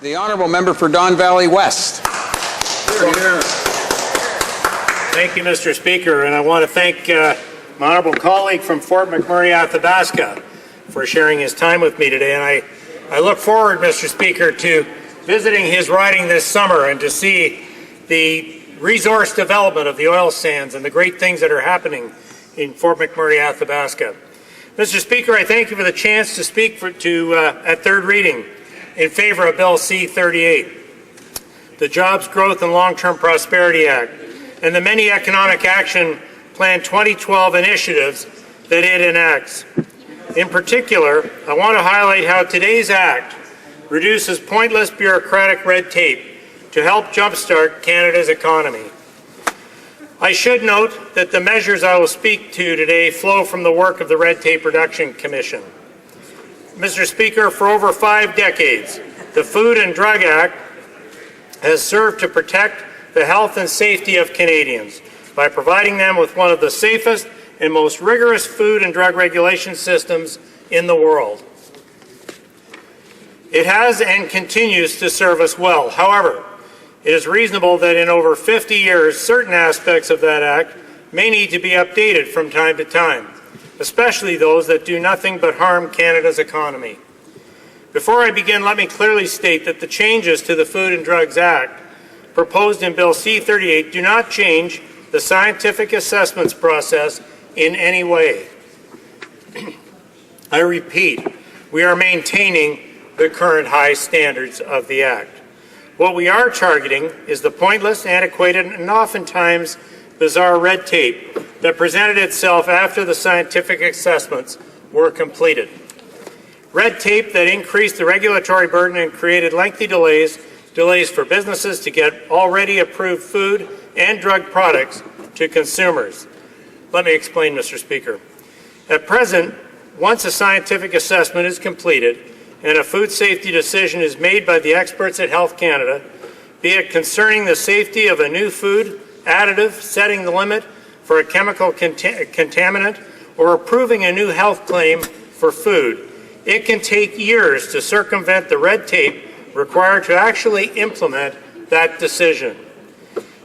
The Honourable Member for Don Valley West. Thank you, Mr. Speaker, and I want to thank my honourable colleague from Fort McMurray, Athabasca, for sharing his time with me today. And I look forward, Mr. Speaker, to visiting his riding this summer and to see the resource development of the oil sands and the great things that are happening in Fort McMurray, Athabasca. Mr. Speaker, I thank you for the chance to speak at third reading in favor of Bill C-38, the Jobs, Growth and Long-Term Prosperity Act, and the many Economic Action Plan 2012 initiatives that it enacts. In particular, I want to highlight how today's act reduces pointless bureaucratic red tape to help jumpstart Canada's economy. I should note that the measures I will speak to today flow from the work of the Red Tape Reduction Commission. Mr. Speaker, for over 5 decades, the Food and Drug Act has served to protect the health and safety of Canadians by providing them with one of the safest and most rigorous food and drug regulation systems in the world. It has and continues to serve us well. However, it is reasonable that in over 50 years, certain aspects of that Act may need to be updated from time to time, especially those that do nothing but harm Canada's economy. Before I begin, let me clearly state that the changes to the Food and Drugs Act proposed in Bill C-38 do not change the scientific assessments process in any way. I repeat, we are maintaining the current high standards of the Act. What we are targeting is the pointless, antiquated, and oftentimes bizarre red tape that presented itself after the scientific assessments were completed. Red tape that increased the regulatory burden and created lengthy delays for businesses to get already approved food and drug products to consumers. Let me explain, Mr. Speaker. At present, once a scientific assessment is completed and a food safety decision is made by the experts at Health Canada, be it concerning the safety of a new food additive, setting the limit for a chemical contaminant, or approving a new health claim for food, it can take years to circumvent the red tape required to actually implement that decision.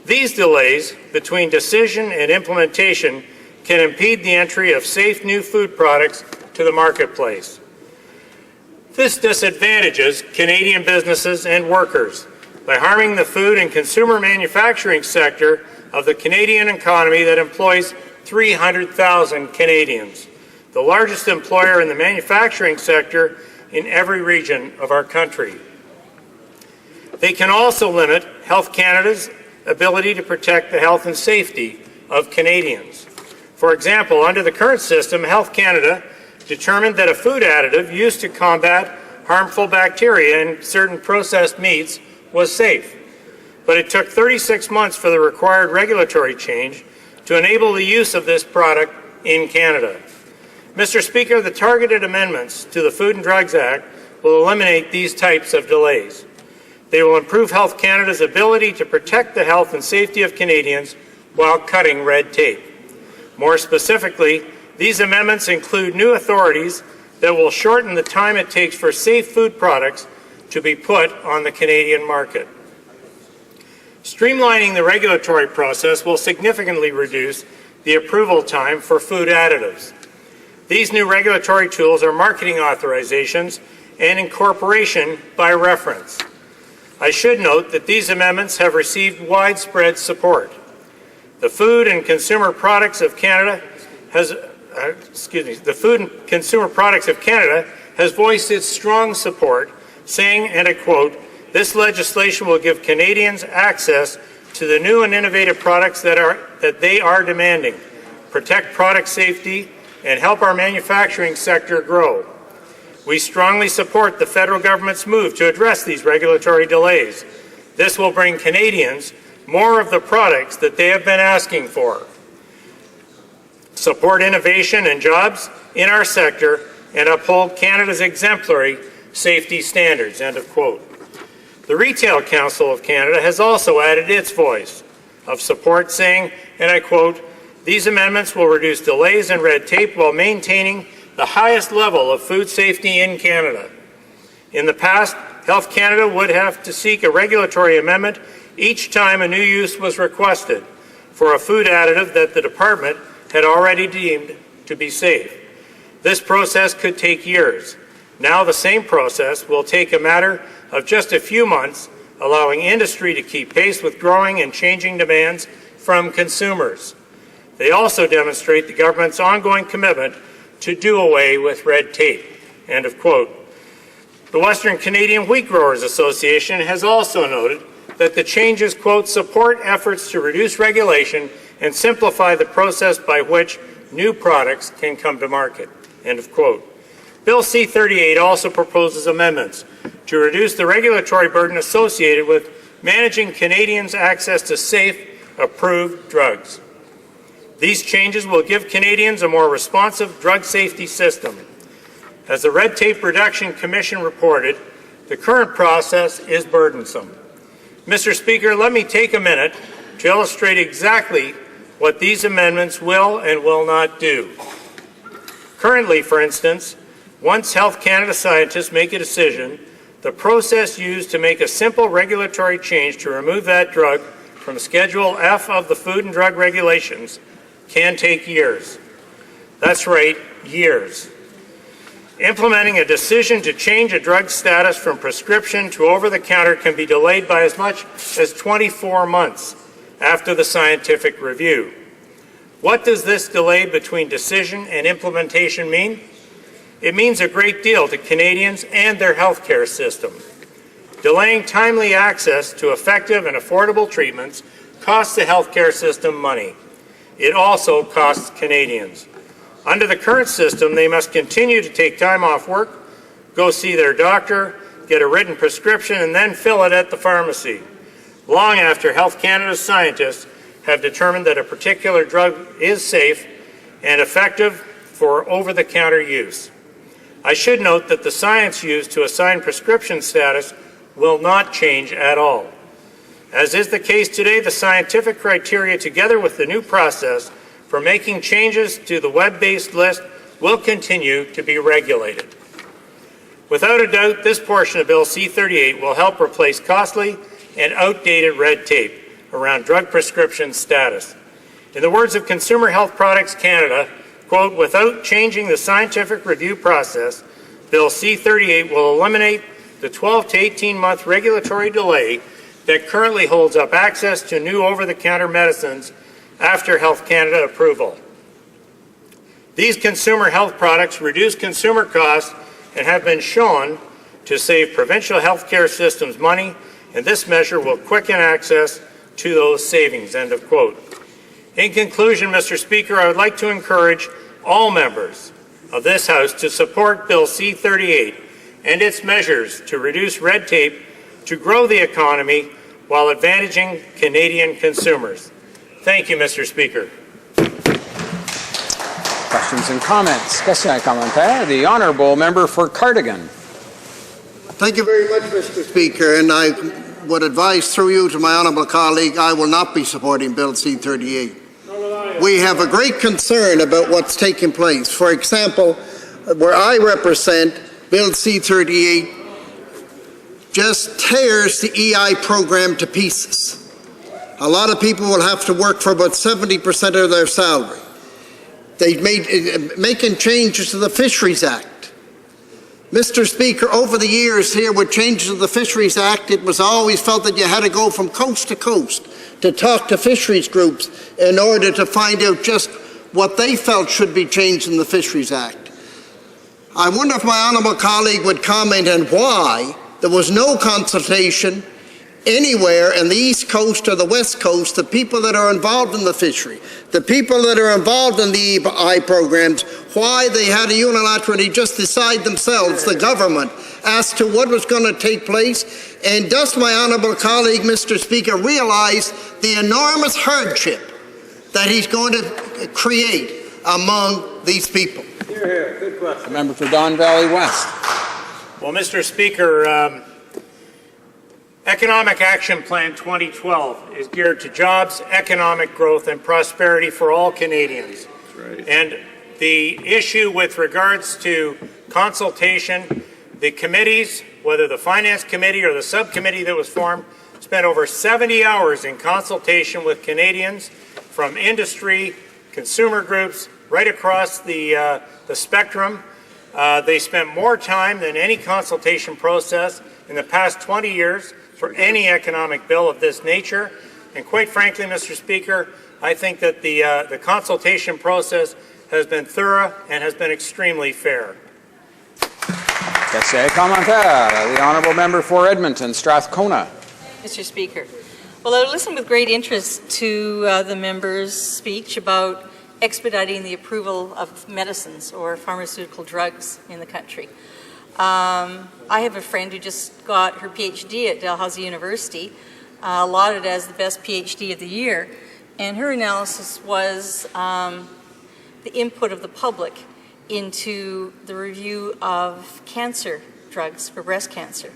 These delays between decision and implementation can impede the entry of safe new food products to the marketplace. This disadvantages Canadian businesses and workers by harming the food and consumer manufacturing sector of the Canadian economy that employs 300,000 Canadians, the largest employer in the manufacturing sector in every region of our country. They can also limit Health Canada's ability to protect the health and safety of Canadians. For example, under the current system, Health Canada determined that a food additive used to combat harmful bacteria in certain processed meats was safe. But it took 36 months for the required regulatory change to enable the use of this product in Canada. Mr. Speaker, the targeted amendments to the Food and Drugs Act will eliminate these types of delays. They will improve Health Canada's ability to protect the health and safety of Canadians while cutting red tape. More specifically, these amendments include new authorities that will shorten the time it takes for safe food products to be put on the Canadian market. Streamlining the regulatory process will significantly reduce the approval time for food additives. These new regulatory tools are marketing authorizations and incorporation by reference. I should note that these amendments have received widespread support. The Food and Consumer Products of Canada has voiced its strong support, saying, and I quote, "This legislation will give Canadians access to the new and innovative products that they are demanding, protect product safety, and help our manufacturing sector grow. We strongly support the federal government's move to address these regulatory delays. This will bring Canadians more of the products that they have been asking for, support innovation and jobs in our sector, and uphold Canada's exemplary safety standards," end of quote. The Retail Council of Canada has also added its voice of support, saying, and I quote, "These amendments will reduce delays and red tape while maintaining the highest level of food safety in Canada. In the past, Health Canada would have to seek a regulatory amendment each time a new use was requested for a food additive that the department had already deemed to be safe. This process could take years. Now the same process will take a matter of just a few months, allowing industry to keep pace with growing and changing demands from consumers. They also demonstrate the government's ongoing commitment to do away with red tape." End of quote. The Western Canadian Wheat Growers Association has also noted that the changes, quote, "support efforts to reduce regulation and simplify the process by which new products can come to market." End of quote. Bill C-38 also proposes amendments to reduce the regulatory burden associated with managing Canadians' access to safe, approved drugs. These changes will give Canadians a more responsive drug safety system. As the Red Tape Reduction Commission reported, the current process is burdensome. Mr. Speaker, let me take a minute to illustrate exactly what these amendments will and will not do. Currently, for instance, once Health Canada scientists make a decision, the process used to make a simple regulatory change to remove that drug from Schedule F of the Food and Drug Regulations can take years. That's right, years. Implementing a decision to change a drug status from prescription to over-the-counter can be delayed by as much as 24 months after the scientific review. What does this delay between decision and implementation mean? It means a great deal to Canadians and their healthcare system. Delaying timely access to effective and affordable treatments costs the healthcare system money. It also costs Canadians. Under the current system, they must continue to take time off work, go see their doctor, get a written prescription, and then fill it at the pharmacy, long after Health Canada's scientists have determined that a particular drug is safe and effective for over-the-counter use. I should note that the science used to assign prescription status will not change at all. As is the case today, the scientific criteria, together with the new process for making changes to the web-based list, will continue to be regulated. Without a doubt, this portion of Bill C-38 will help replace costly and outdated red tape around drug prescription status. In the words of Consumer Health Products Canada, quote, "without changing the scientific review process, Bill C-38 will eliminate the 12 to 18-month regulatory delay that currently holds up access to new over-the-counter medicines after Health Canada approval. These consumer health products reduce consumer costs and have been shown to save provincial health care systems money, and this measure will quicken access to those savings." End of quote. In conclusion, Mr. Speaker, I would like to encourage all members of this House to support Bill C-38 and its measures to reduce red tape, to grow the economy while advantaging Canadian consumers. Thank you, Mr. Speaker. Questions and comments. Question commentaire. The honourable member for Cardigan. Thank you very much, Mr. Speaker, and I would advise through you to my honourable colleague, I will not be supporting Bill C-38. We have a great concern about what's taking place. For example, where I represent, Bill C-38 just tears the EI program to pieces. A lot of people will have to work for about 70% of their salary. They've making changes to the Fisheries Act. Mr. Speaker, over the years here with changes to the Fisheries Act, it was always felt that you had to go from coast to coast to talk to fisheries groups in order to find out just what they felt should be changed in the Fisheries Act. I wonder if my honourable colleague would comment on why there was no consultation anywhere in the East Coast or the West Coast, the people that are involved in the fishery, the people that are involved in the EI programs, why they had to unilaterally just decide themselves, the government, as to what was going to take place. And does my honourable colleague, Mr. Speaker, realise the enormous hardship that he's going to create among these people? Hear, hear. Good question. The member for Don Valley West. Well, Mr. Speaker, Economic Action Plan 2012 is geared to jobs, economic growth, and prosperity for all Canadians. That's right. And the issue with regards to consultation, the committees whether the Finance Committee or the subcommittee that was formed, spent over 70 hours in consultation with Canadians from industry, consumer groups, right across the spectrum. They spent more time than any consultation process in the past 20 years for any economic bill of this nature. And quite frankly, Mr. Speaker, I think that the consultation process has been thorough and has been extremely fair. Question commentaire. The honourable member for Edmonton, Strathcona. Mr. Speaker, well, I listened with great interest to the member's speech about expediting the approval of medicines or pharmaceutical drugs in the country. I have a friend who just got her PhD at Dalhousie University, lauded as the best PhD of the year, and her analysis was the input of the public into the review of cancer drugs for breast cancer,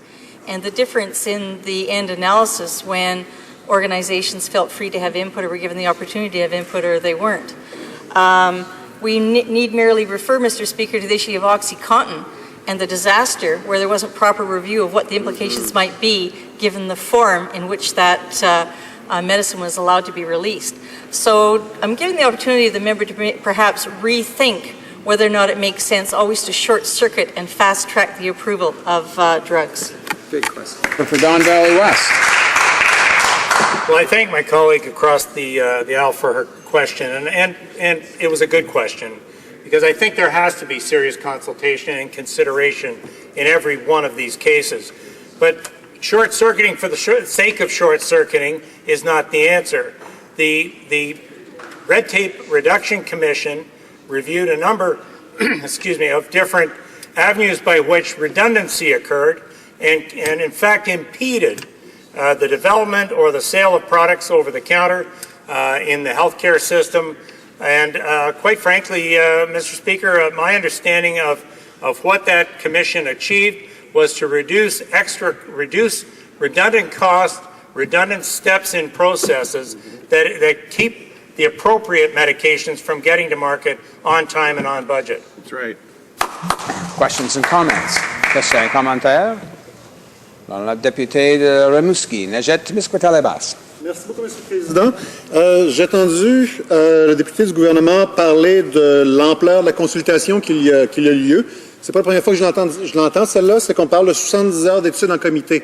and the difference in the end analysis when organizations felt free to have input or were given the opportunity to have input or they weren't. We need merely refer, Mr. Speaker, to the issue of OxyContin and the disaster where there wasn't proper review of what the implications might be given the form in which that medicine was allowed to be released. So I'm giving the opportunity of the member to perhaps rethink whether or not it makes sense always to short-circuit and fast-track the approval of drugs. Good question. For Don Valley West. Well, I thank my colleague across the aisle for her question, and it was a good question, because I think there has to be serious consultation and consideration in every one of these cases. But short-circuiting for the sake of short-circuiting is not the answer. The Red Tape Reduction Commission reviewed a number of different avenues by which redundancy occurred and in fact impeded the development or the sale of products over the counter in the healthcare system. And quite frankly, Mr. Speaker, my understanding of what that commission achieved was to reduce redundant costs, redundant steps in processes that keep the appropriate medications from getting to market on time and on budget. That's right. Questions and comments. Questions et commentaires. Dans la députée de Rimouski, Najat Témiscouata-Lebas. Merci beaucoup, M. le Président. J'ai entendu le député du gouvernement parler de l'ampleur de la consultation qu'il a eu lieu. C'est pas la première fois que je l'entends, celle-là, c'est qu'on parle de 70 heures d'études en comité.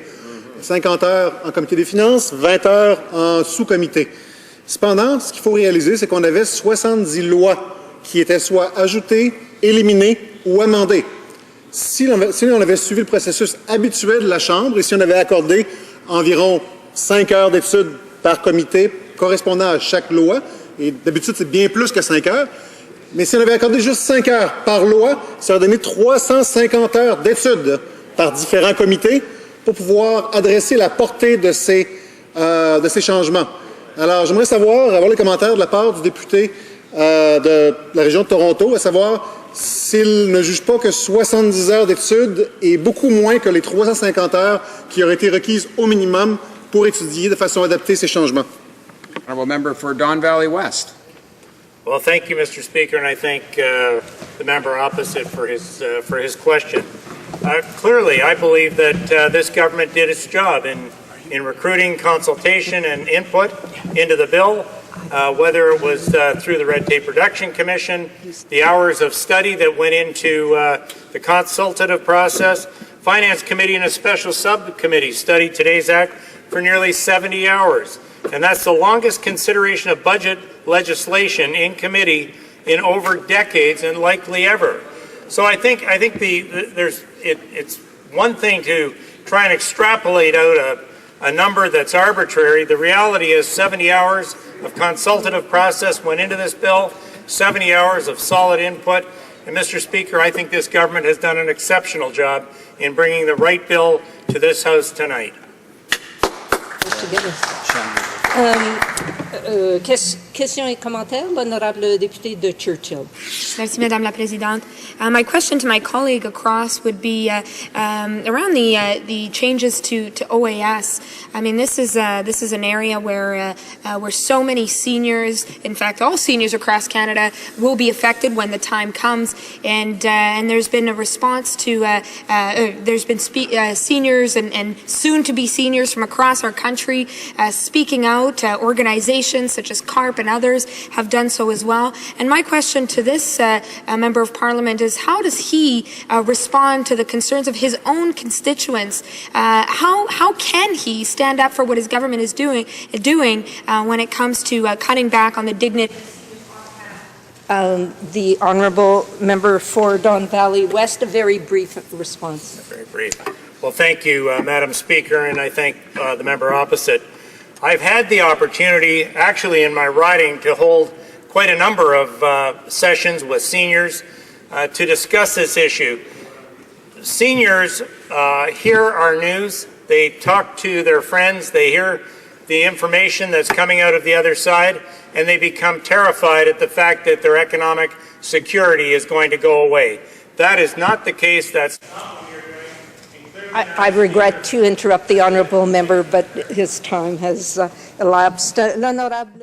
50 heures en comité des finances, 20 heures en sous-comité. Cependant, ce qu'il faut réaliser, c'est qu'on avait 70 lois qui étaient soit ajoutées, éliminées ou amendées. Si on avait suivi le processus habituel de la Chambre et si on avait accordé environ 5 heures d'études par comité correspondant à chaque loi, et d'habitude c'est bien plus que 5 heures, mais si on avait accordé juste 5 heures par loi, ça aurait donné 350 heures d'études par différents comités pour pouvoir adresser la portée de ces changements. Alors, j'aimerais avoir les commentaires de la part du député de la région de Toronto, à savoir s'il ne juge pas que 70 heures d'études est beaucoup moins que les 350 heures qui auraient été requises au minimum pour étudier de façon adaptée ces changements. Honourable member for Don Valley West. Well, thank you, Mr. Speaker, and I thank the member opposite for his question. Clearly, I believe that this government did its job in recruiting consultation and input into the bill, whether it was through the Red Tape Reduction Commission, the hours of study that went into the consultative process. Finance Committee and a special subcommittee studied today's act for nearly 70 hours. And that's the longest consideration of budget legislation in committee in over decades and likely ever. So I think it's one thing to try and extrapolate out a number that's arbitrary. The reality is 70 hours of consultative process went into this bill, 70 hours of solid input. And Mr. Speaker, I think this government has done an exceptional job in bringing the right bill to this House tonight. Questions et commentaires, l'honorable député de Churchill. Merci, Madame la Présidente. My question to my colleague across would be around the changes to OAS. I mean, this is an area where so many seniors, in fact, all seniors across Canada, will be affected when the time comes. And there's been a response to there's been seniors and soon-to-be seniors from across our country speaking out. Organizations such as CARP and others have done so as well. And my question to this Member of Parliament is, how does he respond to the concerns of his own constituents? How can he stand up for what his government is doing when it comes to cutting back on the dignity? The honourable member for Don Valley West, a very brief response. Very brief. Well, thank you, Madam Speaker, and I thank the member opposite. I've had the opportunity, actually in my riding, to hold quite a number of sessions with seniors to discuss this issue. Seniors hear our news, they talk to their friends, they hear the information that's coming out of the other side, and they become terrified at the fact that their economic security is going to go away. That is not the case. That's not what you're doing. I regret to interrupt the honourable member, but his time has elapsed. L'honorable